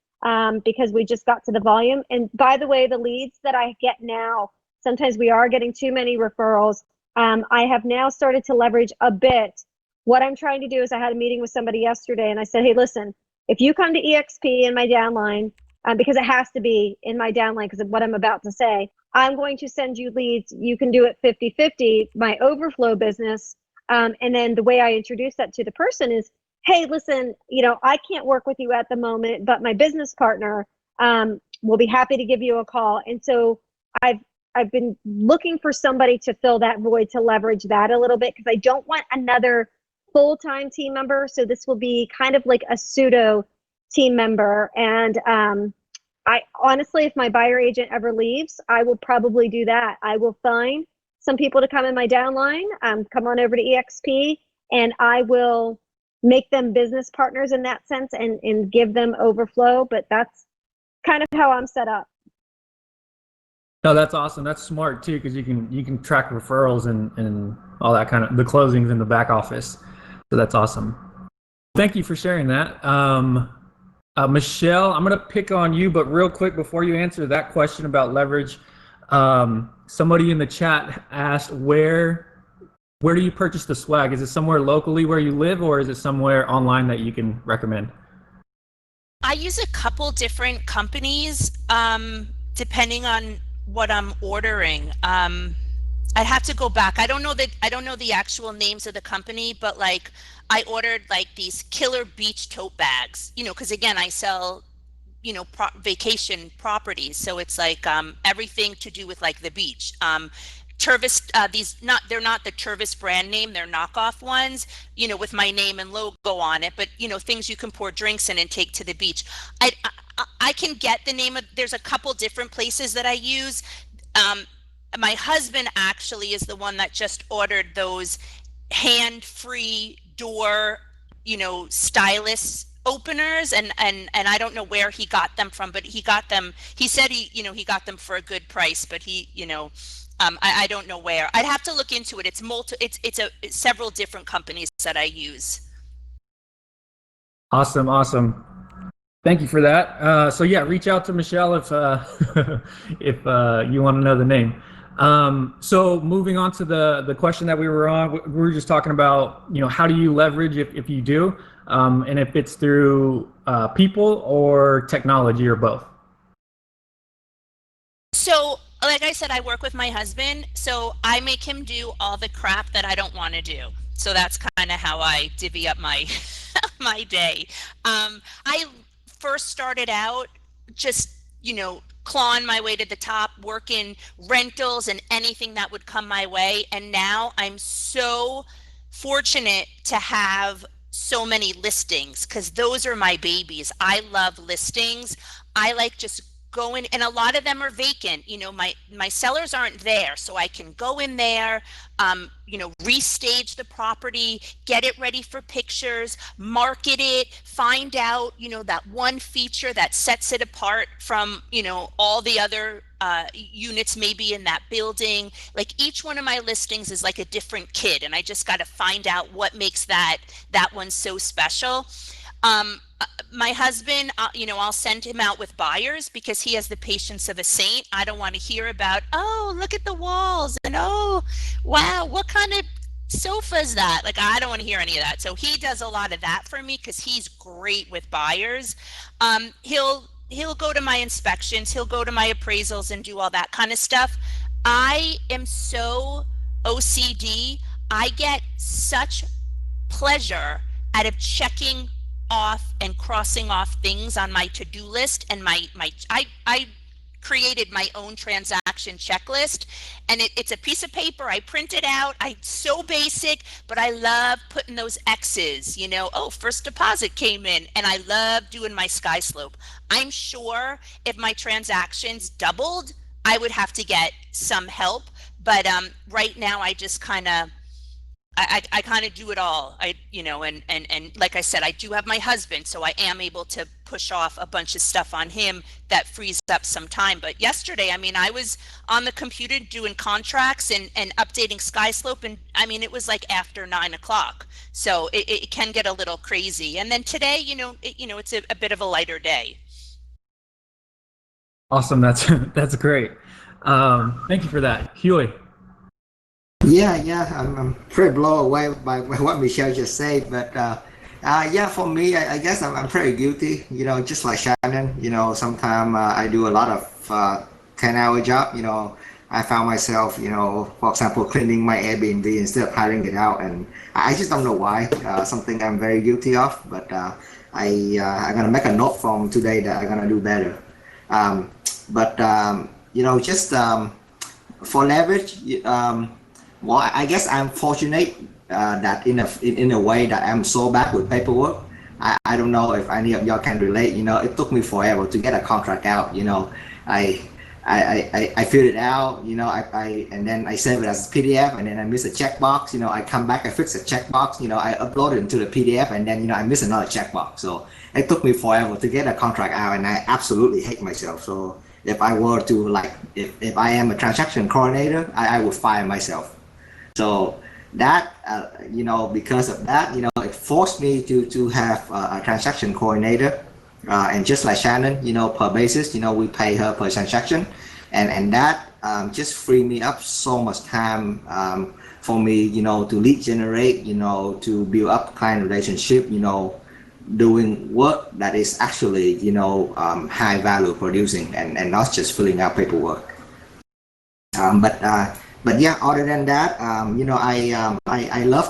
because we just got to the volume. And by the way, the leads that I get now, sometimes we are getting too many referrals. I have now started to leverage a bit. What I'm trying to do is I had a meeting with somebody yesterday and I said, hey, listen, if you come to EXP in my downline, because it has to be in my downline because of what I'm about to say, I'm going to send you leads. You can do it 50-50, my overflow business. And then the way I introduce that to the person is, hey, listen, I can't work with you at the moment, but my business partner will be happy to give you a call. And so I've been looking for somebody to fill that void, to leverage that a little bit, because I don't want another full-time team member. So this will be kind of like a pseudo team member. And I honestly, if my buyer agent ever leaves, I will probably do that. I will find some people to come in my downline, come on over to EXP, and I will make them business partners in that sense and give them overflow. But that's kind of how I'm set up. No, that's awesome. That's smart too, because you can track referrals and all that kind of the closings in the back office. So that's awesome. Thank you for sharing that. Michelle, I'm gonna pick on you, but real quick before you answer that question about leverage, somebody in the chat asked where do you purchase the swag? Is it somewhere locally where you live, or is it somewhere online that you can recommend? I use a couple different companies depending on what I'm ordering. I'd have to go back. I don't know the actual names of the company, but like I ordered like these killer beach tote bags, because again, I sell, vacation properties. So it's like everything to do with like the beach. Tervis, they're not the Tervis brand name, they're knockoff ones, with my name and logo on it, but things you can pour drinks in and take to the beach. I can get the name of, there's a couple different places that I use. My husband actually is the one that just ordered those hand-free door, stylus openers, and I don't know where he got them from, but he said he got them for a good price, but I don't know where. I'd have to look into it. It's several different companies that I use. Awesome. Thank you for that. So yeah, reach out to Michelle if if you want to know the name. So moving on to the question that we were on, we were just talking about, how do you leverage if you do, and if it's through people or technology or both. So like I said, I work with my husband, so I make him do all the crap that I don't want to do. So that's kind of how I divvy up my my day. I first started out just, clawing my way to the top, working rentals and anything that would come my way. And now I'm so fortunate to have so many listings, because those are my babies. I love listings. I like just going, and a lot of them are vacant. My sellers aren't there, so I can go in there, restage the property, get it ready for pictures, market it, find out, that one feature that sets it apart from, all the other units maybe in that building. Like each one of my listings is like a different kid, and I just got to find out what makes that one so special. My husband, I'll send him out with buyers because he has the patience of a saint. I don't want to hear about, oh, look at the walls, and oh, wow, what kind of sofa is that? Like, I don't want to hear any of that. So he does a lot of that for me because he's great with buyers. He'll go to my inspections, he'll go to my appraisals and do all that kind of stuff. I am so OCD. I get such pleasure out of checking off and crossing off things on my to-do list, and I created my own transaction checklist, and it's a piece of paper. I print it out. So basic, but I love putting those X's, oh, first deposit came in, and I love doing my sky slope. I'm sure if my transactions doubled, I would have to get some help, but right now I just kind of do it all. And like I said, I do have my husband, so I am able to push off a bunch of stuff on him that frees up some time. But yesterday, I was on the computer doing contracts and updating SkySlope, and it was like after 9 o'clock. So it can get a little crazy. And then today, it's a bit of a lighter day. Awesome, that's great. Thank you for that, Huey. Yeah, I'm pretty blown away by what Michelle just said, but yeah, for me, I guess I'm pretty guilty, just like Shannon, sometimes I do a lot of 10-hour job, I found myself, for example, cleaning my Airbnb instead of hiring it out, and I just don't know why, something I'm very guilty of, but I'm gonna make a note from today that I'm gonna do better. But just for leverage, well, I guess I'm fortunate that in a way that I'm so bad with paperwork. I don't know if any of y'all can relate. It took me forever to get a contract out. I filled it out. And then I save it as a PDF, and then I miss a checkbox. I come back, I fix a checkbox. I upload it into the PDF, and then I miss another checkbox. So it took me forever to get a contract out, and I absolutely hate myself. So if I were to like, if I am a transaction coordinator, I would fire myself. So that, because of that, it forced me to have a transaction coordinator. And just like Shannon, per basis, we pay her per transaction. And that just freed me up so much time for me, to lead generate, to build up client relationship, doing work that is actually, high value producing and not just filling out paperwork. But yeah, other than that, I love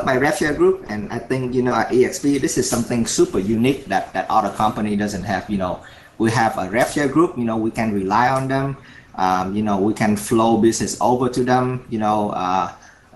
my rev share group, and I think at EXP this is something super unique that other company doesn't have. We have a rev share group. We can rely on them. We can flow business over to them.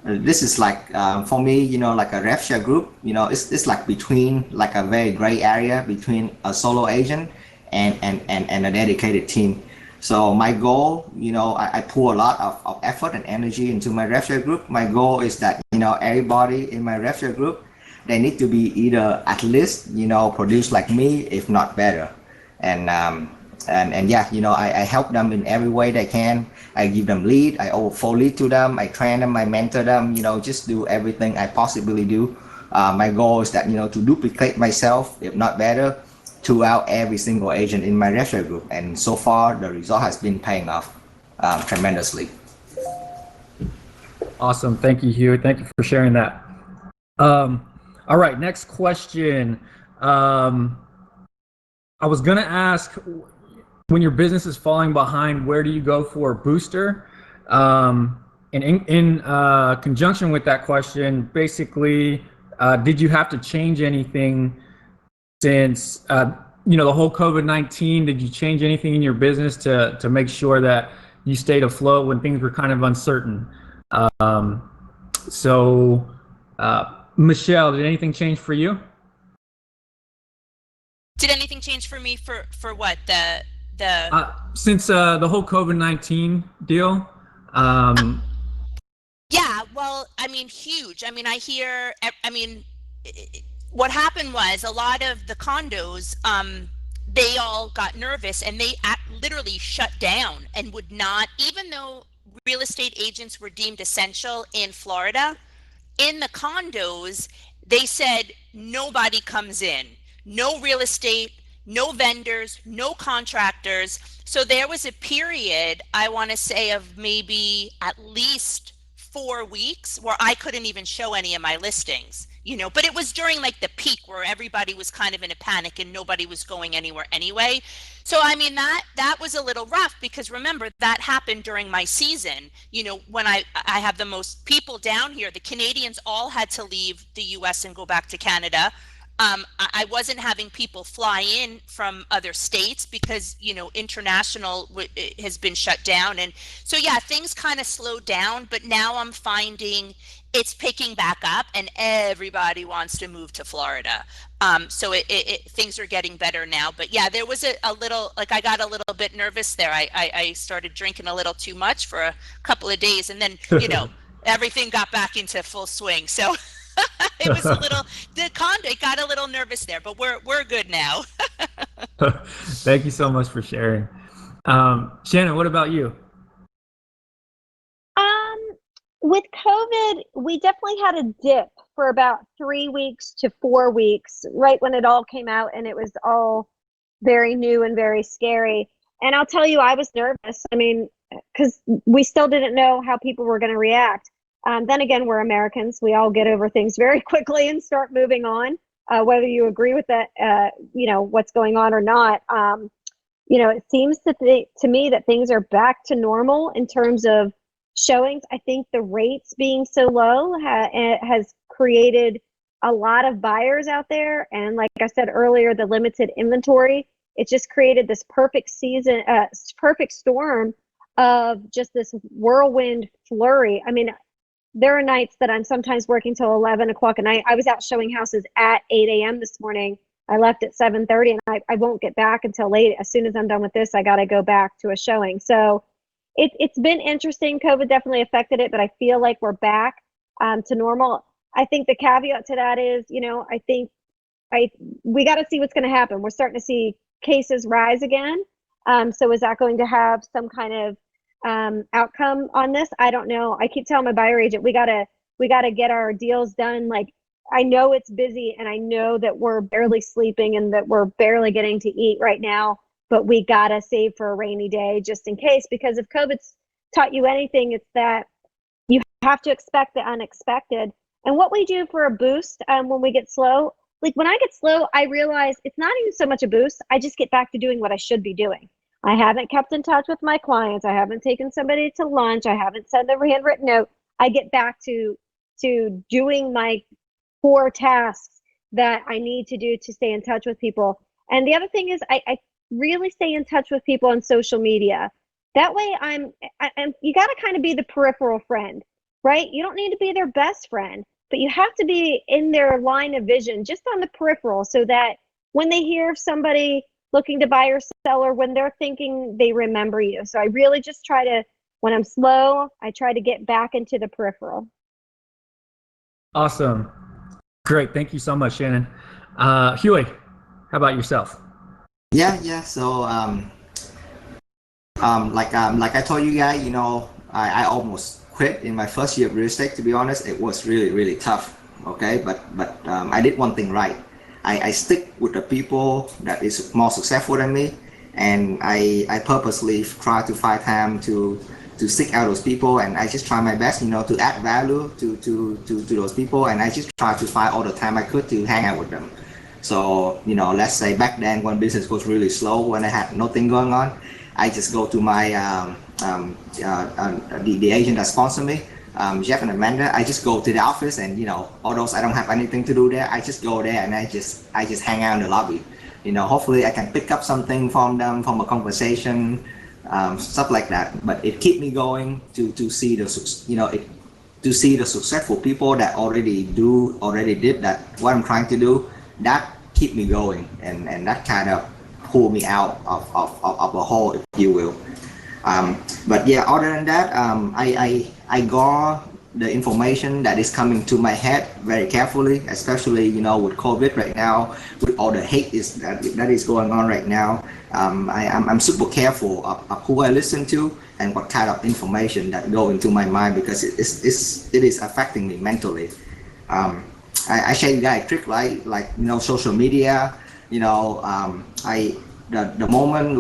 This is like for me, like a rev share group. It's like between like a very gray area between a solo agent and a dedicated team. So my goal, I pour a lot of effort and energy into my rev share group. My goal is that, everybody in my rev share group, they need to be either at least, produce like me, if not better. And yeah, I help them in every way they can. I give them lead, I overflow lead to them, I train them, I mentor them, just do everything I possibly do. My goal is that, to duplicate myself, if not better, throughout every single agent in my rev share group, and so far the result has been paying off tremendously. Awesome. Thank you, Hugh. Thank you for sharing that. All right, next question. I was gonna ask, when your business is falling behind, where do you go for a booster? And in conjunction with that question, basically, did you have to change anything since the whole COVID-19? Did you change anything in your business to make sure that you stayed afloat when things were kind of uncertain? Michelle, did anything change for you? Did anything change for me for what the since the whole COVID-19 deal? Yeah, well, I mean, huge. I mean, what happened was a lot of the condos, they all got nervous and they literally shut down and would not, even though real estate agents were deemed essential in Florida, in the condos, they said nobody comes in, no real estate, no vendors, no contractors. So there was a period, I want to say, of maybe at least 4 weeks where I couldn't even show any of my listings, but it was during like the peak where everybody was kind of in a panic and nobody was going anywhere anyway. So I mean, that was a little rough, because remember, that happened during my season, when I have the most people down here. The Canadians all had to leave the US and go back to Canada. I wasn't having people fly in from other states because, international has been shut down. And so, yeah, things kind of slowed down, but now I'm finding it's picking back up and everybody wants to move to Florida. So things are getting better now. But yeah, there was a little, like, I got a little bit nervous there. I started drinking a little too much for a couple of days, and then, everything got back into full swing. So it was it got a little nervous there, but we're good now. Thank you so much for sharing. Shannon, what about you? With COVID, we definitely had a dip for about 3 weeks to 4 weeks, right when it all came out, and it was all very new and very scary. And I'll tell you, I was nervous. I mean, because we still didn't know how people were going to react. Then again, we're Americans. We all get over things very quickly and start moving on, whether you agree with that, what's going on or not. It seems to me that things are back to normal in terms of showings. I think the rates being so low has created a lot of buyers out there. And like I said earlier, the limited inventory, it just created this perfect storm of just this whirlwind flurry. I mean, there are nights that I'm sometimes working till 11 o'clock at night. I was out showing houses at 8 a.m. this morning. I left at 7:30, and I won't get back until late. As soon as I'm done with this, I got to go back to a showing. So it's been interesting. COVID definitely affected it, but I feel like we're back to normal. I think the caveat to that is, I think we got to see what's going to happen. We're starting to see cases rise again. So is that going to have some kind of outcome on this? I don't know. I keep telling my buyer agent, we gotta get our deals done. Like, I know it's busy and I know that we're barely sleeping and that we're barely getting to eat right now, but we gotta save for a rainy day just in case, because if COVID's taught you anything, it's that you have to expect the unexpected. And what we do for a boost when we get slow, like when I get slow, I realize it's not even so much a boost. I just get back to doing what I should be doing. I haven't kept in touch with my clients. I haven't taken somebody to lunch. I haven't sent a handwritten note. I get back to doing my core tasks that I need to do to stay in touch with people. And the other thing is I really stay in touch with people on social media. That way I'm you got to kind of be the peripheral friend, right? You don't need to be their best friend, but you have to be in their line of vision, just on the peripheral, so that when they hear of somebody looking to buy or sell, or when they're thinking, they remember you. So I really just try to, when I'm slow, I try to get back into the peripheral. Awesome. Great. Thank you so much, Shannon. Huey, how about yourself? Yeah. So like I told you guys, I almost quit in my first year of real estate. To be honest, it was really tough. Okay, but I did one thing right. I stick with the people that is more successful than me, and I purposely try to find time to seek out those people, and I just try my best, to add value to those people, and I just try to find all the time I could to hang out with them. So, let's say back then when business was really slow, when I had nothing going on, I just go to my the agent that sponsored me, Jeff and Amanda. I just go to the office, and although I don't have anything to do there, I just go there and I just hang out in the lobby. Hopefully I can pick up something from them, from a conversation, stuff like that. But it keep me going to see the to see the successful people that already did that what I'm trying to do. That keep me going, and that kind of pull me out of a hole, if you will. But yeah, other than that, I guard the information that is coming to my head very carefully, especially with COVID right now, with all the hate that is going on right now. I'm super careful of who I listen to and what kind of information that go into my mind, because it is affecting me mentally. I share you guys a trick, like social media. The moment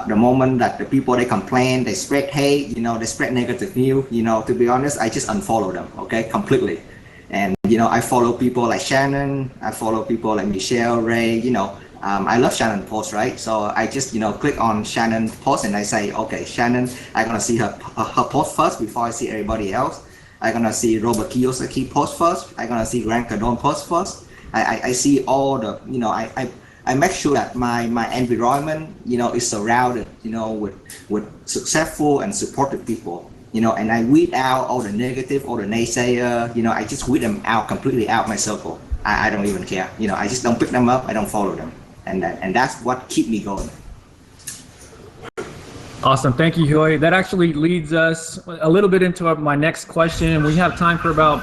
the moment that the people they complain, they spread hate, they spread negative news. To be honest, I just unfollow them, okay, completely. And I follow people like Shannon. I follow people like Michelle, Ray. I love Shannon post, right? So I just click on Shannon post and I say, okay, Shannon, I'm gonna see her post first before I see everybody else. I'm gonna see Robert Kiyosaki post first. I'm gonna see Grant Cardone post first. I see all the, I make sure that my environment, is surrounded, with successful and supportive people, and I weed out all the negative, all the naysayer, I just weed them out, completely out my circle. I don't even care, I just don't pick them up. I don't follow them, and that's what keep me going. Awesome. Thank you, Huey. That actually leads us a little bit into my next question. We have time for about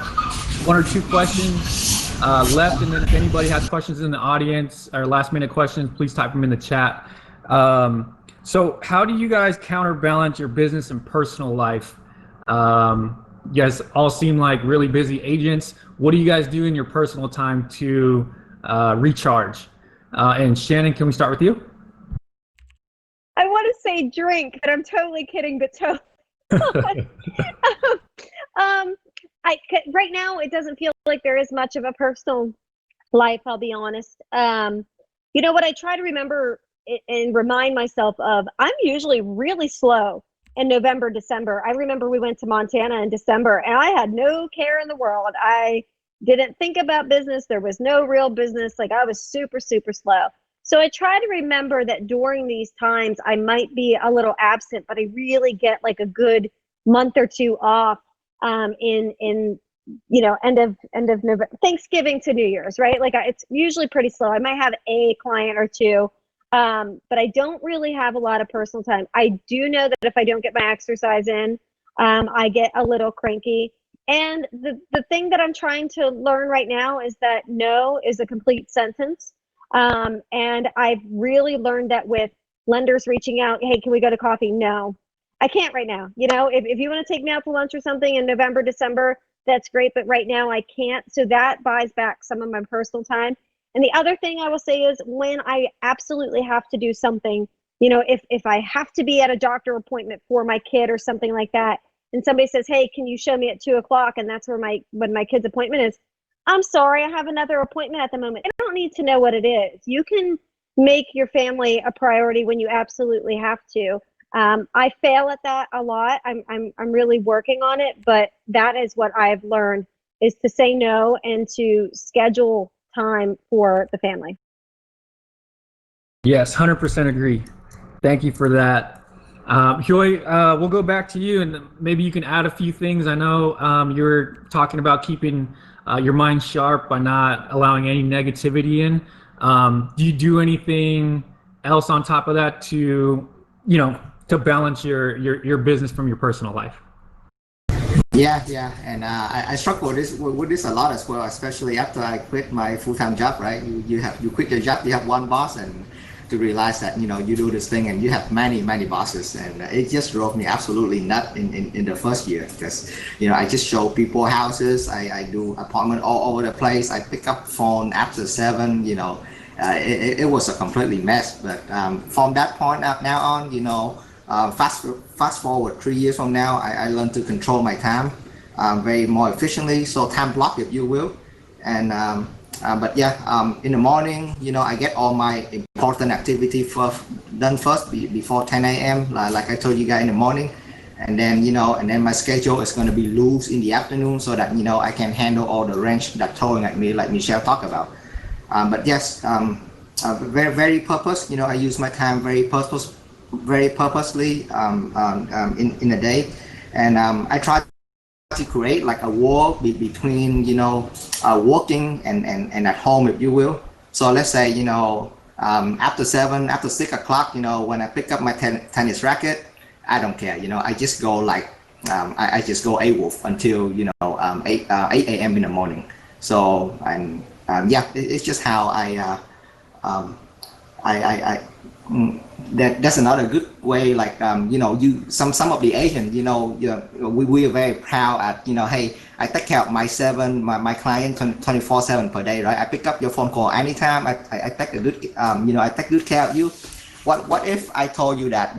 one or two questions left. And then if anybody has questions in the audience or last minute questions, please type them in the chat. So how do you guys counterbalance your business and personal life? You guys all seem like really busy agents. What do you guys do in your personal time to recharge? And Shannon, can we start with you? I want to say drink, but I'm totally kidding, but totally. Right now it doesn't feel like there is much of a personal life, I'll be honest. What I try to remember and remind myself of, I'm usually really slow in November, December. I remember we went to Montana in December and I had no care in the world. I didn't think about business. There was no real business. Like, I was super slow. So I try to remember that during these times I might be a little absent, but I really get like a good month or two off in end of November, Thanksgiving to New Year's, right? Like, it's usually pretty slow. I might have a client or two, but I don't really have a lot of personal time. I do know that if I don't get my exercise in, I get a little cranky. And the thing that I'm trying to learn right now is that no is a complete sentence. And I've really learned that with lenders reaching out, hey, can we go to coffee? No, I can't right now. If you want to take me out to lunch or something in November, December, that's great. But right now I can't. So that buys back some of my personal time. And the other thing I will say is when I absolutely have to do something, if I have to be at a doctor appointment for my kid or something like that, and somebody says, hey, can you show me at 2:00? And that's when my kid's appointment is. I'm sorry, I have another appointment at the moment. I don't need to know what it is. You can make your family a priority when you absolutely have to. I fail at that a lot. I'm really working on it, but that is what I've learned, is to say no and to schedule time for the family. Yes, 100% agree. Thank you for that. Joy, we'll go back to you, and maybe you can add a few things. I know you're talking about keeping your mind sharp by not allowing any negativity in. Do you do anything else on top of that to balance your business from your personal life? Yeah, and I struggle with this a lot as well, especially after I quit my full-time job. Right, you quit your job, you have one boss, and to realize that you do this thing and you have many bosses, and it just drove me absolutely nuts in the first year, because I just show people houses, I do appointment all over the place, I pick up phone after 7. It was a completely mess. But from that point up now on, fast forward 3 years from now, I learned to control my time very more efficiently, so time block, if you will. And but yeah, in the morning, I get all my important activity done first before 10 a.m. Like I told you guys, in the morning, and then my schedule is going to be loose in the afternoon, so that I can handle all the wrench that throwing at me, like Michelle talked about. But yes, very purpose. I use my time very purposely in a day, and I try to create like a wall between working and at home, if you will. So let's say after 6 o'clock, when I pick up my tennis racket, I don't care. I just go like I just go AWOLF until 8 a.m. in the morning. So and yeah, it's just how I that's another good way. Like some of the Asians, we are very proud at hey, I take care of my client 24/7 per day, right? I pick up your phone call anytime. I take a good I take good care of you. What if I told you that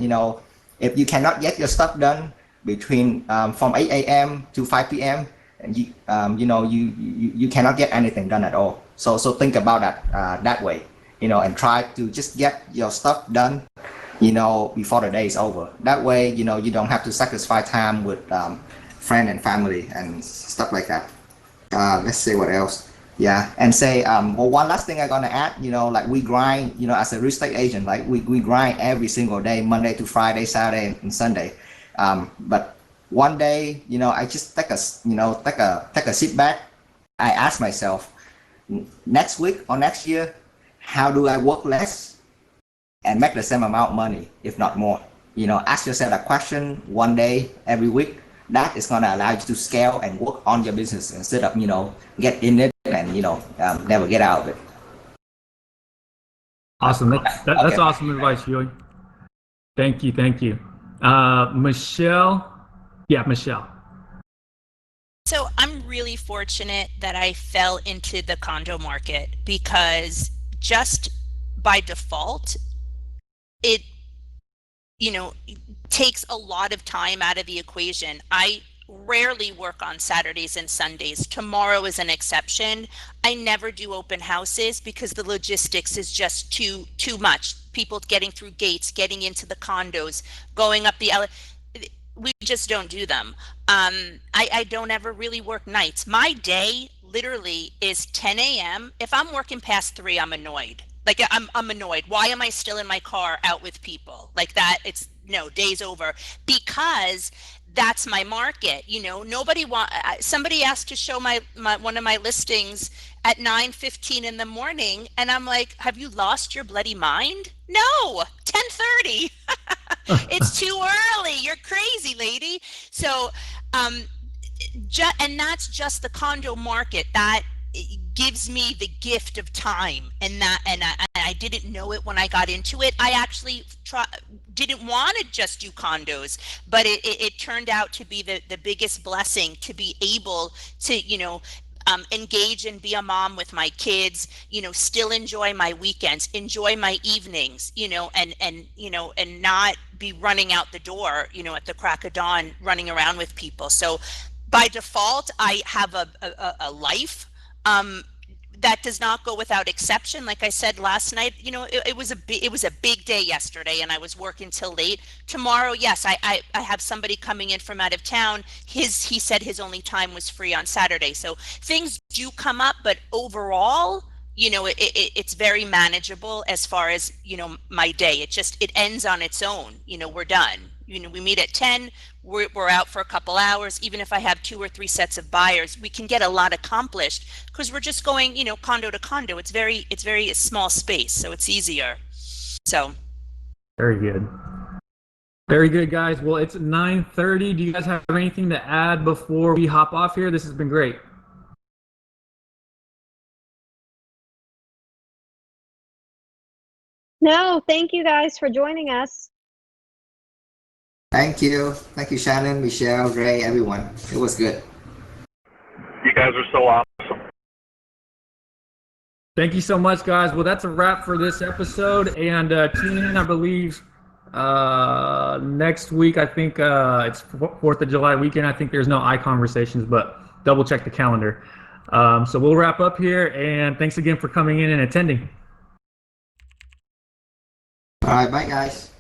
if you cannot get your stuff done between from 8 a.m. to 5 p.m. and you cannot get anything done at all. So think about that way. And try to just get your stuff done, before the day is over. That way, you don't have to sacrifice time with friend and family and stuff like that. Let's see what else. Yeah, and say, well, one last thing I'm gonna add, like we grind, as a real estate agent, like we grind every single day, Monday to Friday, Saturday and Sunday. But one day, I just take a sit back. I ask myself, next week or next year, how do I work less and make the same amount of money, if not more? Ask yourself that question one day every week. That is going to allow you to scale and work on your business instead of get in it and never get out of it. Awesome. That's awesome advice, Joey. Thank you. Michelle. Yeah, Michelle. So I'm really fortunate that I fell into the condo market, because just by default, it takes a lot of time out of the equation. I rarely work on Saturdays and Sundays. Tomorrow is an exception. I never do open houses because the logistics is just too much. People getting through gates, getting into the condos, going up the we just don't do them. I don't ever really work nights. My day literally is 10 a.m. If I'm working past 3, I'm annoyed. Like I'm annoyed. Why am I still in my car out with people like that? It's no, day's over, because that's my market. Somebody asked to show my one of my listings at 9:15 in the morning, and I'm like, have you lost your bloody mind? No, 10:30. It's too early. You're crazy, lady. So and that's just the condo market. That gives me the gift of time, and I didn't know it when I got into it. I actually didn't want to just do condos, but it turned out to be the biggest blessing to be able to, engage and be a mom with my kids, still enjoy my weekends, enjoy my evenings, and not be running out the door, at the crack of dawn, running around with people. So by default, I have a life that does not go without exception. Like I said last night, it was a big day yesterday, and I was working till late. Tomorrow, yes, I have somebody coming in from out of town. He said his only time was free on Saturday. So things do come up, but overall, it's very manageable as far as, my day. It ends on its own. We're done. We meet at 10, we're out for a couple hours. Even if I have 2 or 3 sets of buyers, we can get a lot accomplished because we're just going, condo to condo. It's very small space, so it's easier. So. Very good. Very good, guys. Well, it's 9:30. Do you guys have anything to add before we hop off here? This has been great. No, thank you guys for joining us. Thank you. Thank you, Shannon, Michelle, Ray, everyone. It was good. You guys are so awesome. Thank you so much, guys. Well, that's a wrap for this episode. And tune in, I believe, next week. I think it's 4th of July weekend. I think there's no ICONversations, but double check the calendar. So we'll wrap up here. And thanks again for coming in and attending. All right, bye, guys.